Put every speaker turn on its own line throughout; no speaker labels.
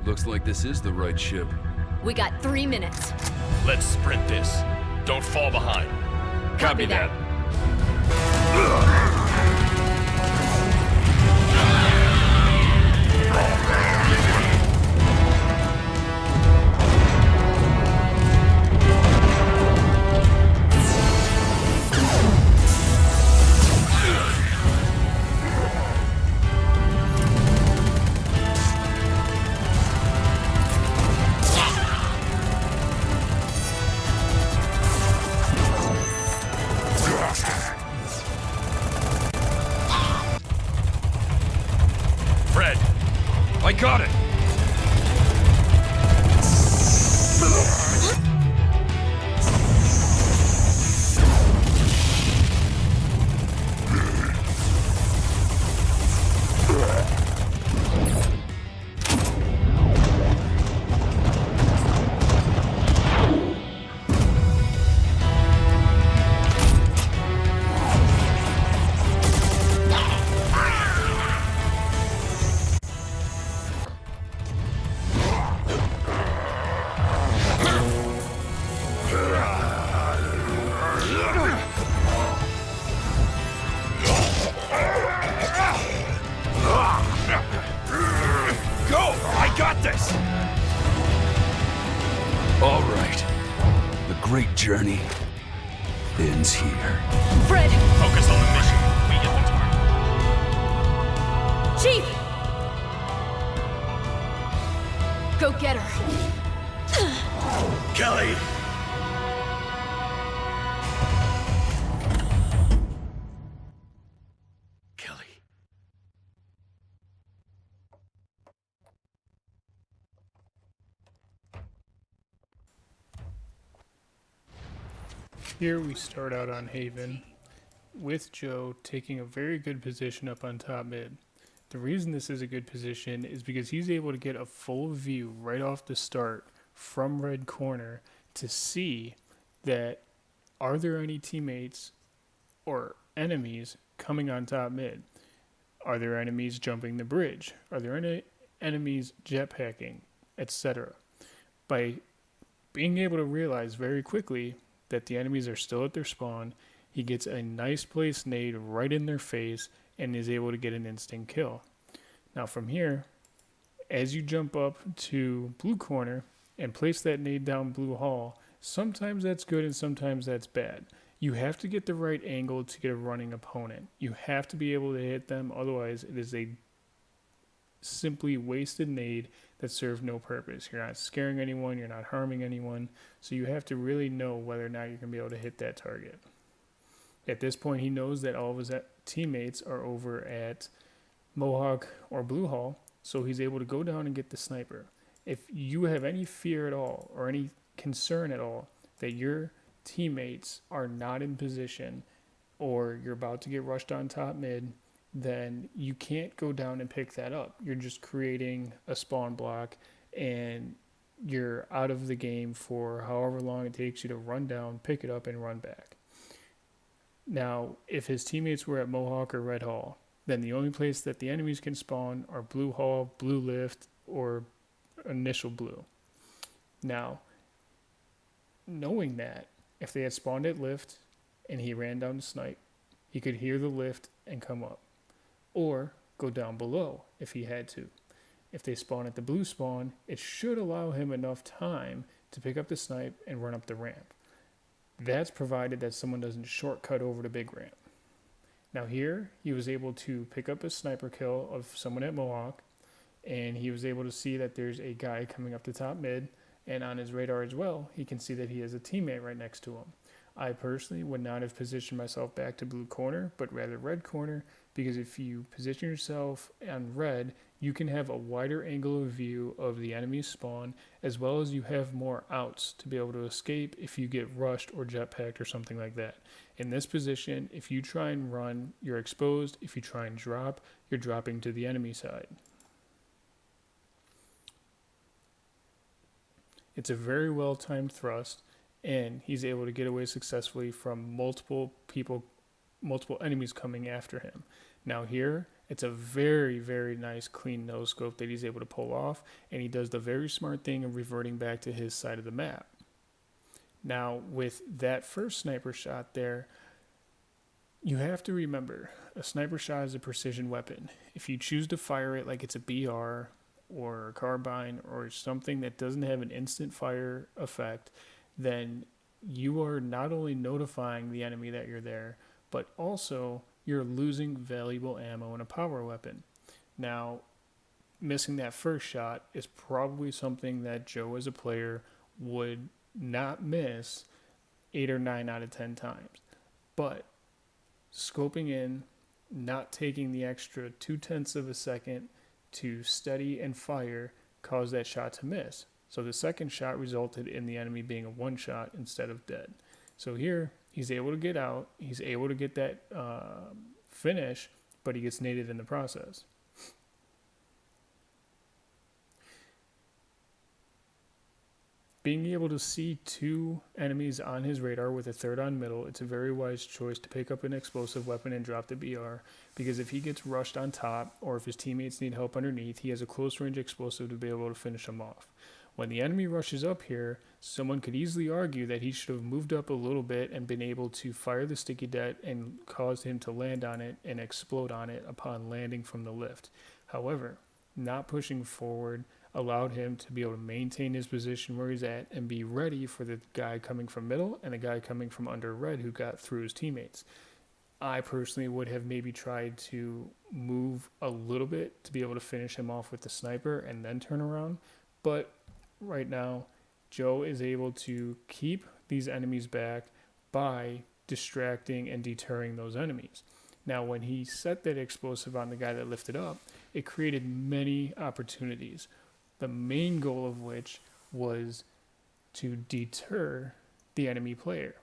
Looks like this is the right ship.
We got 3 minutes.
Let's sprint this. Don't fall behind.
Copy that.
Fred,
I got it!
go! I got this!
All right. The great journey ends here.
Fred!
Focus on the mission. We get the target.
Chief! Go get her.
Kelly! Kelly.
Here we start out on Haven, with Joe taking a very good position up on top mid. The reason this is a good position is because he's able to get a full view right off the start from red corner to see that are there any teammates or enemies coming on top mid? Are there enemies jumping the bridge? Are there any enemies jetpacking, etc.? By being able to realize very quickly that the enemies are still at their spawn, he gets a nice place nade right in their face and is able to get an instant kill. Now from here, as you jump up to blue corner and place that nade down blue hall, sometimes that's good and sometimes that's bad. You have to get the right angle to get a running opponent. You have to be able to hit them, otherwise it is a simply wasted nade that serves no purpose. You're not scaring anyone, you're not harming anyone, so you have to really know whether or not you're going to be able to hit that target. At this point, he knows that all of his teammates are over at Mohawk or Blue Hall, so he's able to go down and get the sniper. If you have any fear at all or any concern at all that your teammates are not in position or you're about to get rushed on top mid, then you can't go down and pick that up. You're just creating a spawn block and you're out of the game for however long it takes you to run down, pick it up, and run back. Now, if his teammates were at Mohawk or Red Hall, then the only place that the enemies can spawn are Blue Hall, Blue Lift, or Initial Blue. Now, knowing that, if they had spawned at Lift and he ran down to snipe, he could hear the lift and come up. Or go down below if he had to. If they spawn at the blue spawn, it should allow him enough time to pick up the snipe and run up the ramp. That's provided that someone doesn't shortcut over the big ramp. Now here, he was able to pick up a sniper kill of someone at Mohawk, and he was able to see that there's a guy coming up the top mid, and on his radar as well, he can see that he has a teammate right next to him. I personally would not have positioned myself back to blue corner, but rather red corner, because if you position yourself on red, you can have a wider angle of view of the enemy spawn, as well as you have more outs to be able to escape if you get rushed or jetpacked or something like that. In this position, if you try and run, you're exposed. If you try and drop, you're dropping to the enemy side. It's a very well-timed thrust, and he's able to get away successfully from multiple enemies coming after him. Now here, It's a very, very nice clean no scope that he's able to pull off, and he does the very smart thing of reverting back to his side of the map. Now, with that first sniper shot there, you have to remember, a sniper shot is a precision weapon. If you choose to fire it like it's a BR or a carbine or something that doesn't have an instant fire effect, then you are not only notifying the enemy that you're there, but also you're losing valuable ammo in a power weapon. Now, missing that first shot is probably something that Joe as a player would not miss 8 or 9 out of 10 times. But scoping in, not taking the extra 0.2 of a second to steady and fire caused that shot to miss. So the second shot resulted in the enemy being a one shot instead of dead. So here, he's able to get out, he's able to get that finish, but he gets naded in the process. Being able to see 2 enemies on his radar with a third on middle, it's a very wise choice to pick up an explosive weapon and drop the BR, because if he gets rushed on top or if his teammates need help underneath, he has a close range explosive to be able to finish him off. When the enemy rushes up here, someone could easily argue that he should have moved up a little bit and been able to fire the sticky det and cause him to land on it and explode on it upon landing from the lift. However, not pushing forward allowed him to be able to maintain his position where he's at and be ready for the guy coming from middle and the guy coming from under red who got through his teammates. I personally would have maybe tried to move a little bit to be able to finish him off with the sniper and then turn around, but right now Joe is able to keep these enemies back by distracting and deterring those enemies. Now, when he set that explosive on the guy that lifted up, it created many opportunities. The main goal of which was to deter the enemy player.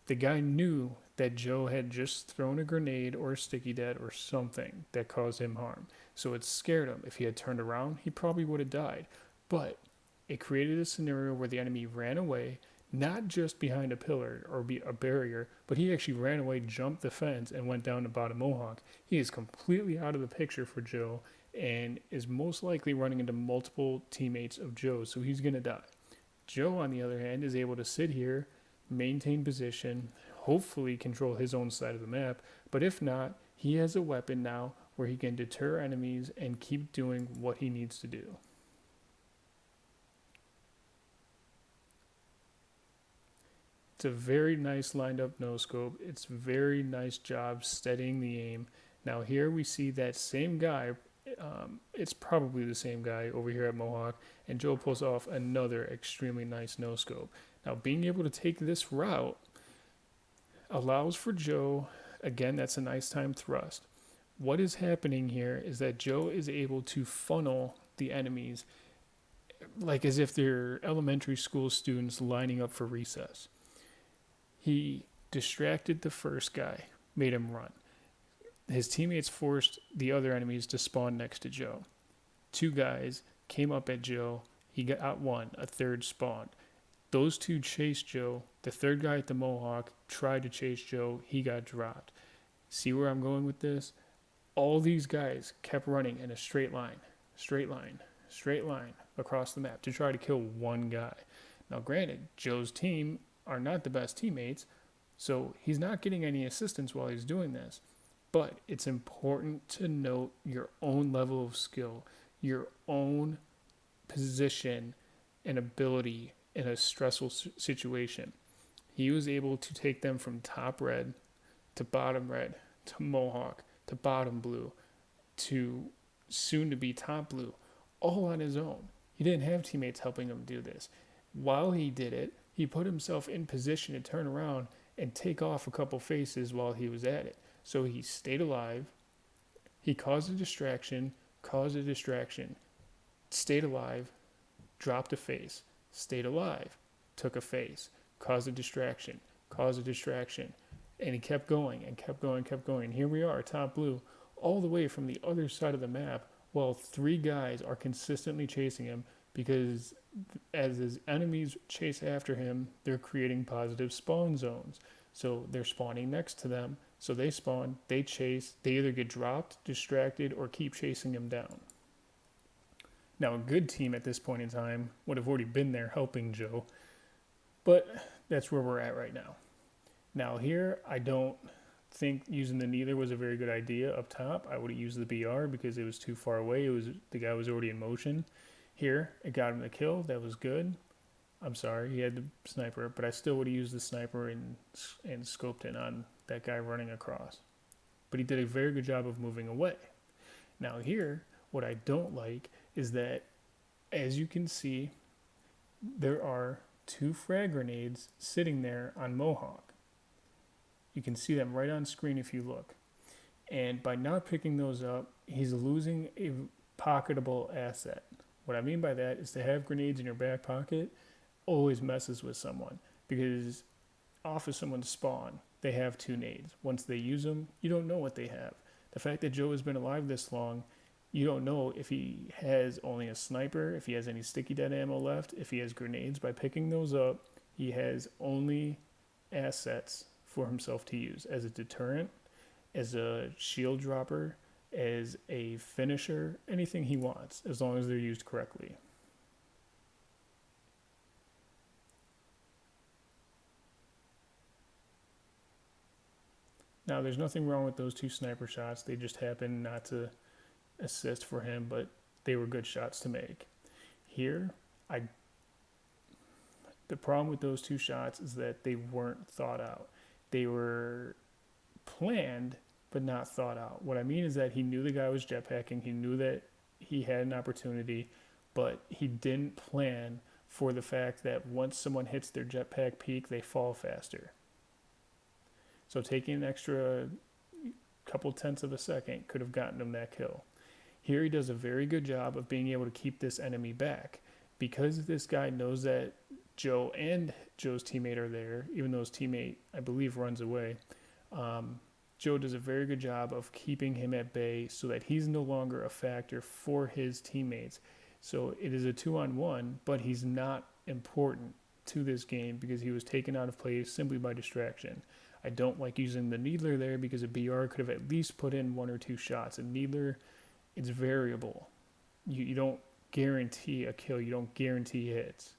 The guy knew that Joe had just thrown a grenade or a sticky det or something that caused him harm. So it scared him. If he had turned around, he probably would have died. But it created a scenario where the enemy ran away, not just behind a pillar or a barrier, but he actually ran away, jumped the fence, and went down to bottom Mohawk. He is completely out of the picture for Joe and is most likely running into multiple teammates of Joe, so he's going to die. Joe, on the other hand, is able to sit here, maintain position, hopefully control his own side of the map, but if not, he has a weapon now where he can deter enemies and keep doing what he needs to do. It's a very nice lined up no scope. It's a very nice job steadying the aim. Now here we see that same guy, it's probably the same guy over here at Mohawk, and Joe pulls off another extremely nice no scope. Now being able to take this route allows for Joe, again, that's a nice time thrust. What is happening here is that Joe is able to funnel the enemies like as if they're elementary school students lining up for recess. He distracted the first guy, made him run. His teammates forced the other enemies to spawn next to Joe. 2 guys came up at Joe. He got one. A third spawned. Those 2 chased Joe. The third guy at the Mohawk tried to chase Joe. He got dropped. See where I'm going with this? All these guys kept running in a straight line across the map to try to kill one guy. Now, granted, Joe's team are not the best teammates, so he's not getting any assistance while he's doing this. But it's important to note your own level of skill, your own position and ability in a stressful situation. He was able to take them from top red to bottom red to Mohawk to bottom blue to soon to be top blue, all on his own. He didn't have teammates helping him do this. While he did it, he put himself in position to turn around and take off a couple faces while he was at it. So he stayed alive. He caused a distraction, stayed alive, dropped a face, stayed alive, took a face, caused a distraction, and he kept going and kept going. And here we are, top blue, all the way from the other side of the map, while 3 guys are consistently chasing him, because as his enemies chase after him, they're creating positive spawn zones. So they're spawning next to them, So they spawn, they chase, they either get dropped, distracted, or keep chasing him down. Now, a good team at this point in time would have already been there helping Joe, but that's where we're at right now. Now here, I don't think using the neither was a very good idea up top. I would have used the BR because it was too far away. The guy was already in motion. Here, it got him the kill. That was good. I'm sorry, he had the sniper, but I still would have used the sniper and scoped in on that guy running across. But he did a very good job of moving away. Now here, what I don't like is that, as you can see, there are 2 frag grenades sitting there on Mohawk. You can see them right on screen if you look. And by not picking those up, he's losing a pocketable asset. What I mean by that is to have grenades in your back pocket always messes with someone, because off of someone's spawn, they have 2 nades. Once they use them, you don't know what they have. The fact that Joe has been alive this long, you don't know if he has only a sniper, if he has any sticky dead ammo left, if he has grenades. By picking those up, he has only assets for himself to use as a deterrent, as a shield dropper, as a finisher, anything he wants, as long as they're used correctly. Now, there's nothing wrong with those 2 sniper shots. They just happened not to assist for him, but they were good shots to make. Here, the problem with those 2 shots is that they weren't thought out. They were planned, but not thought out. What I mean is that he knew the guy was jetpacking. He knew that he had an opportunity, but he didn't plan for the fact that once someone hits their jetpack peak, they fall faster. So taking an extra couple tenths of a second could have gotten him that kill. Here he does a very good job of being able to keep this enemy back. Because this guy knows that Joe and Joe's teammate are there, even though his teammate, I believe, runs away, Joe does a very good job of keeping him at bay so that he's no longer a factor for his teammates. So it is a 2-on-1, but he's not important to this game because he was taken out of play simply by distraction. I don't like using the needler there because a BR could have at least put in 1 or 2 shots. A needler, it's variable. You don't guarantee a kill. You don't guarantee hits.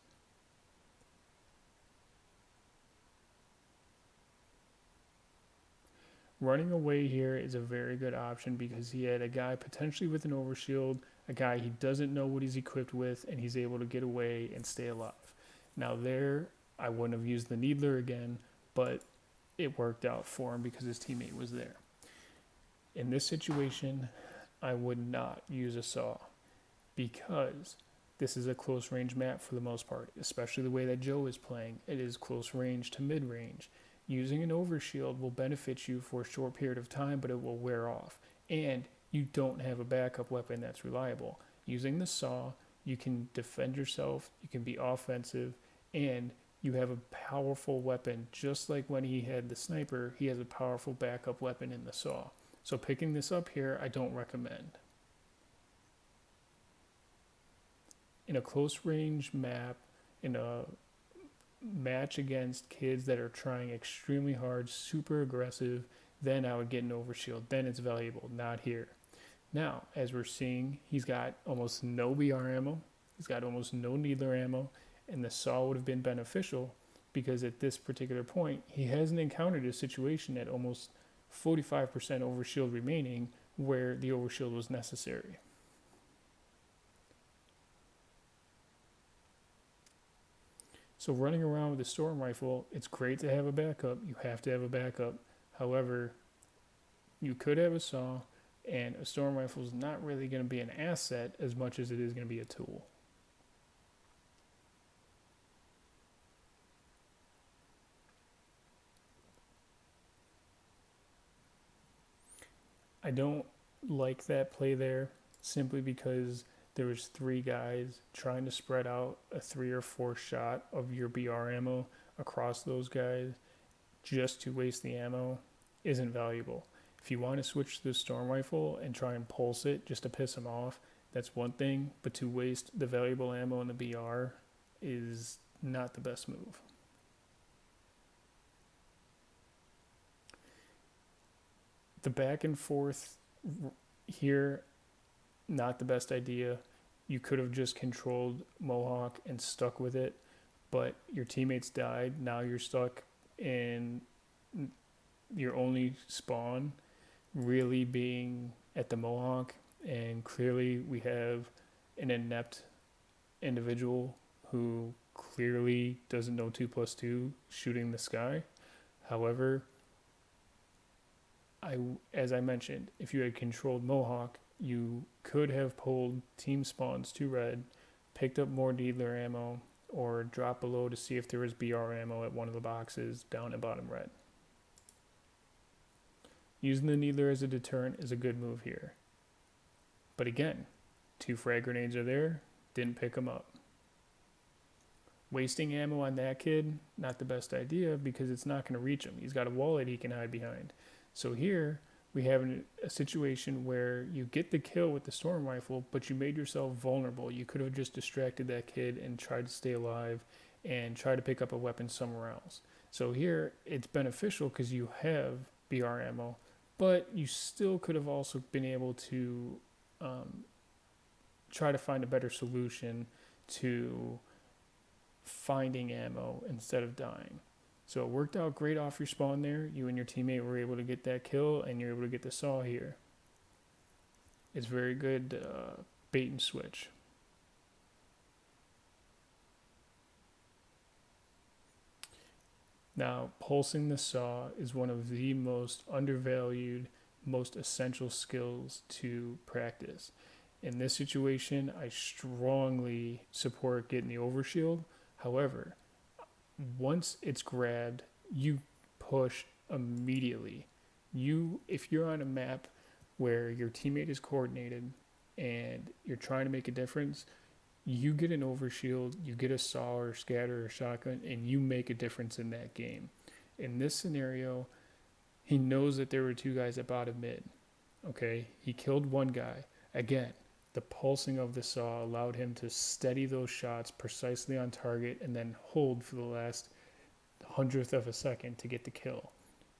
Running away here is a very good option because he had a guy potentially with an overshield, a guy he doesn't know what he's equipped with, and he's able to get away and stay alive. Now there, I wouldn't have used the needler again, but it worked out for him because his teammate was there. In this situation, I would not use a saw because this is a close range map for the most part, especially the way that Joe is playing. It is close range to mid range. Using an overshield will benefit you for a short period of time, but it will wear off. And you don't have a backup weapon that's reliable. Using the saw, you can defend yourself, you can be offensive, and you have a powerful weapon. Just like when he had the sniper, he has a powerful backup weapon in the saw. So picking this up here, I don't recommend. In a close range map, in a match against kids that are trying extremely hard, super aggressive, then I would get an overshield. Then it's valuable, not here. Now, as we're seeing, he's got almost no BR ammo. He's got almost no needler ammo. And the saw would have been beneficial because at this particular point, he hasn't encountered a situation at almost 45% overshield remaining where the overshield was necessary. So running around with a storm rifle, it's great to have a backup. You have to have a backup. However, you could have a saw, and a storm rifle is not really going to be an asset as much as it is going to be a tool. I don't like that play there simply because there was 3 guys trying to spread out a 3 or 4 shot of your BR ammo across those guys just to waste the ammo isn't valuable. If you want to switch to the storm rifle and try and pulse it just to piss them off, that's one thing, but to waste the valuable ammo in the BR is not the best move. The back and forth here, not the best idea. You could have just controlled Mohawk and stuck with it, but your teammates died. Now you're stuck in your only spawn really being at the Mohawk, and clearly we have an inept individual who clearly doesn't know 2+2 shooting the sky. However, as I mentioned, if you had controlled Mohawk, you could have pulled team spawns to red, picked up more Needler ammo, or dropped below to see if there was BR ammo at one of the boxes down at bottom red. Using the Needler as a deterrent is a good move here. But again, 2 frag grenades are there, didn't pick them up. Wasting ammo on that kid, not the best idea because it's not going to reach him. He's got a wallet he can hide behind. So here we have a situation where you get the kill with the storm rifle, but you made yourself vulnerable. You could have just distracted that kid and tried to stay alive and try to pick up a weapon somewhere else. So here it's beneficial because you have BR ammo, but you still could have also been able to try to find a better solution to finding ammo instead of dying. So it worked out great off your spawn there. You and your teammate were able to get that kill, and you're able to get the saw here. It's very good bait and switch. Now, pulsing the saw is one of the most undervalued, most essential skills to practice. In this situation, I strongly support getting the overshield. However, once it's grabbed, you push immediately. If you're on a map where your teammate is coordinated and you're trying to make a difference, you get an overshield, you get a saw or scatter or shotgun, and you make a difference in that game. In this scenario, he knows that there were 2 guys at bottom mid. Okay, he killed one guy. Again, the pulsing of the saw allowed him to steady those shots precisely on target and then hold for the last 100th of a second to get the kill.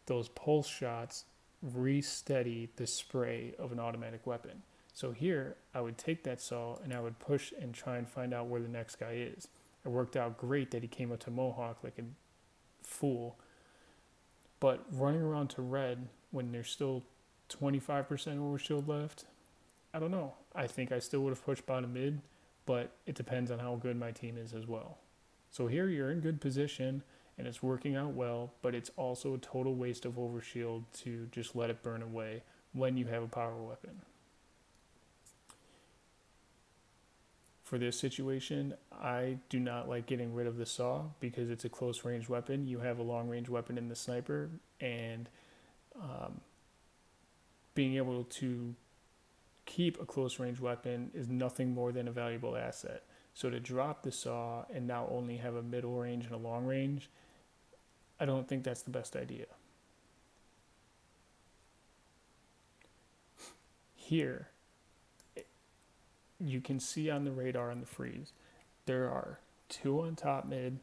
Those pulse shots re-steady the spray of an automatic weapon. So here, I would take that saw and I would push and try and find out where the next guy is. It worked out great that he came up to Mohawk like a fool. But running around to red when there's still 25% overshield left, I don't know. I think I still would have pushed bottom mid, but it depends on how good my team is as well. So here you're in good position and it's working out well, but it's also a total waste of overshield to just let it burn away when you have a power weapon. For this situation, I do not like getting rid of the saw because it's a close range weapon. You have a long range weapon in the sniper, and being able to keep a close range weapon is nothing more than a valuable asset. So to drop the saw and now only have a middle range and a long range, I don't think that's the best idea. Here, you can see on the radar on the freeze, there are 2 on top mid,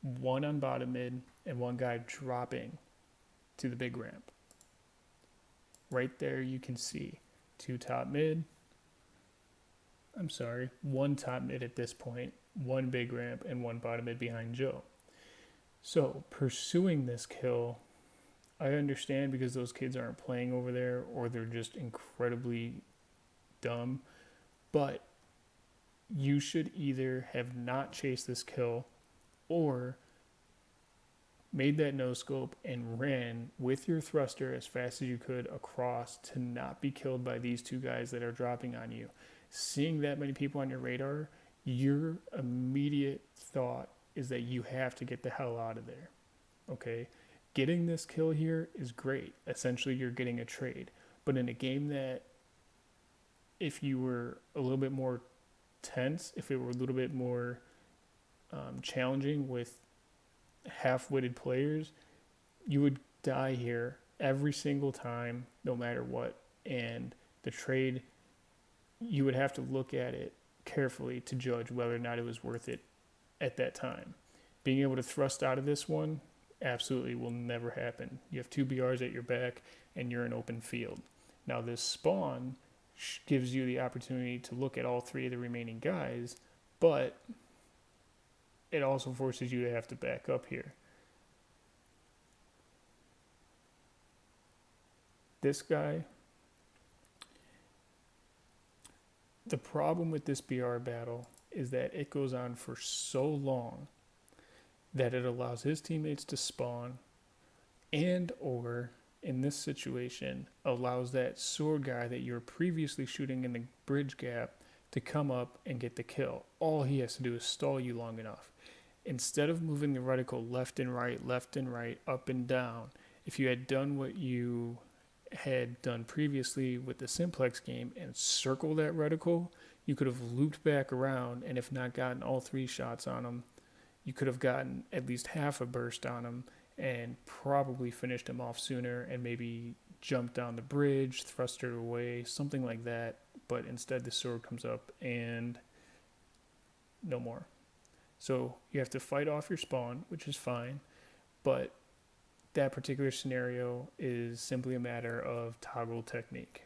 1 on bottom mid, and 1 guy dropping to the big ramp. Right there you can see 2 top mid. I'm sorry, 1 top mid at this point, 1 big ramp, and 1 bottom mid behind Joe. So pursuing this kill, I understand because those kids aren't playing over there or they're just incredibly dumb. But you should either have not chased this kill or made that no scope and ran with your thruster as fast as you could across to not be killed by these 2 guys that are dropping on you. Seeing that many people on your radar, your immediate thought is that you have to get the hell out of there. Okay? Getting this kill here is great. Essentially, you're getting a trade. But in a game that, if you were a little bit more tense, if it were a little bit more challenging with half-witted players, you would die here every single time, no matter what. And the trade, you would have to look at it carefully to judge whether or not it was worth it at that time. Being able to thrust out of this one absolutely will never happen. You have 2 BRs at your back and you're in open field. Now this spawn gives you the opportunity to look at all 3 of the remaining guys, but it also forces you to have to back up here. This guy, the problem with this BR battle is that it goes on for so long that it allows his teammates to spawn, and or in this situation allows that sword guy that you were previously shooting in the bridge gap to come up and get the kill. All he has to do is stall you long enough. Instead of moving the reticle left and right, up and down, if you had done what you had done previously with the simplex game and circle that reticle, you could have looped back around, and if not gotten all 3 shots on him, you could have gotten at least half a burst on him and probably finished him off sooner and maybe jumped down the bridge, thrust it away, something like that. But instead the sword comes up and no more. So you have to fight off your spawn, which is fine, but that particular scenario is simply a matter of toggle technique.